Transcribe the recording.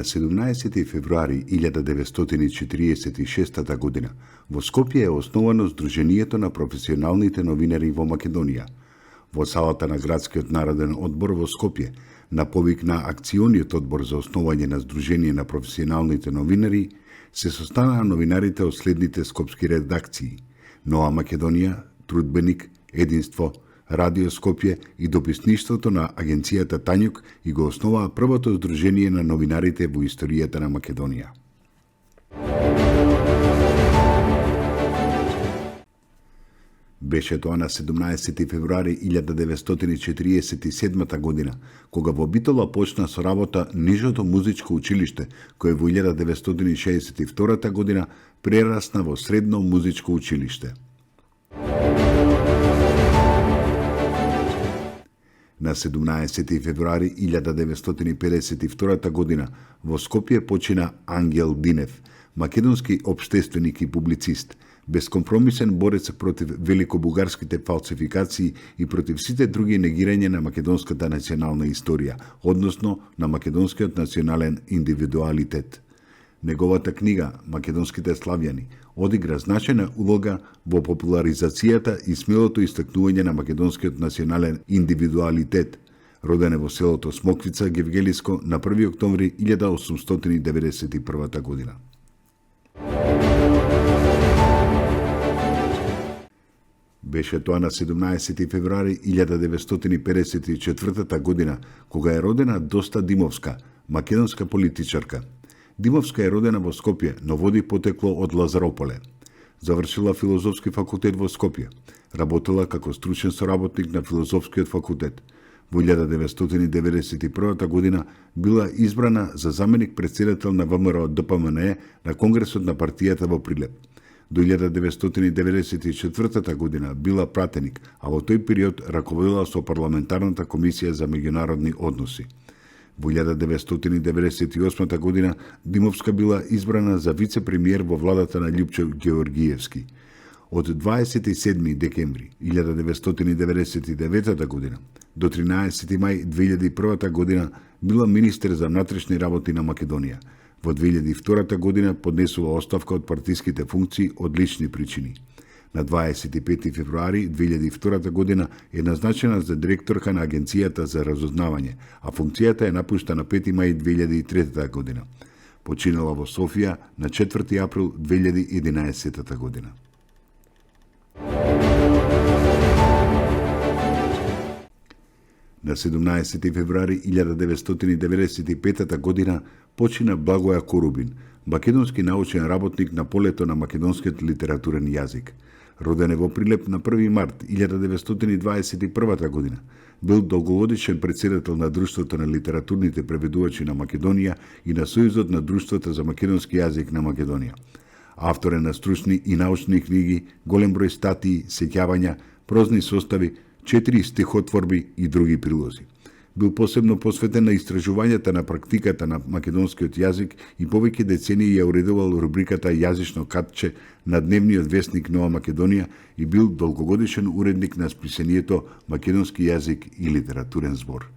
17 февруари 1946 година во Скопје е основано Сдруженијето на професионалните новинари во Македонија. Во салата на Градскиот народен одбор во Скопје, на повик на акциониот одбор за основање на Сдружение на професионалните новинари, се состанаа новинарите од следните скопски редакции: Нова Македонија, Трудбеник, Единство, Радио Скопје и дописништвото на агенцијата Тањук и го основаа првото здружение на новинарите во историјата на Македонија. Беше тоа на 17 февруари 1947 година, кога во Битола почна со работа нижото музичко училиште, кое во 1962 година прерасна во средно музичко училиште. На 17 февруари 1952 година во Скопје почина Ангел Динев, македонски општественик и публицист, бескомпромисен борец против великобугарските фалсификации и против сите други негирање на македонската национална историја, односно на македонскиот национален индивидуалитет. Неговата книга «Македонските славјани» одигра значајна улога во популаризацијата и смелото истакнување на македонскиот национален индивидуалитет, роден е во селото Смоквица, Гевгелиско, на 1 октомври 1891 година. Беше тоа на 17 февруари 1954 година, кога е родена Доста Димовска, македонска политичарка. Димовска е родена во Скопје, но води потекло од Лазарополе. Завршила филозофски факултет во Скопје. Работела како стручен соработник на филозофскиот факултет. Во 1991 година била избрана за заменик председател на ВМРО ДПМНЕ на Конгресот на партијата во Прилеп. До 1994 година била пратеник, а во тој период раководила со парламентарната комисија за меѓународни односи. Во 1998 година Димовска била избрана за вице-премиер во владата на Љупчо Георгиевски. Од 27 декември 1999 година до 13 мај 2001 година била министер за внатрешни работи на Македонија. Во 2002 година поднесува оставка од партиските функции од лични причини. На 25 февруари 2002 година е назначена за директорка на Агенцијата за разузнавање, а функцијата е напушта на 5 мај 2003 година. Починала во Софија на 4 април 2011 година. На 17 февруари 1995 година почина Благоја Корубин, македонски научен работник на полето на македонскиот литературен јазик. Роден е во Прилеп на 1 март 1921 година. Бил долгогодишен председател на Друштвото на литературните преведувачи на Македонија и на Сојузот на друштвата за македонски јазик на Македонија. Автор е на стручни и научни книги, голем број статии, сеќавања, прозни состави, 4 стихотворби и други прилози. Бил посебно посветен на истражувањата на практиката на македонскиот јазик и повеќе децении ја уредувал рубриката Јазично катче на дневниот весник Нова Македонија и бил долгогодишен уредник на списанието Македонски јазик и литературен збор.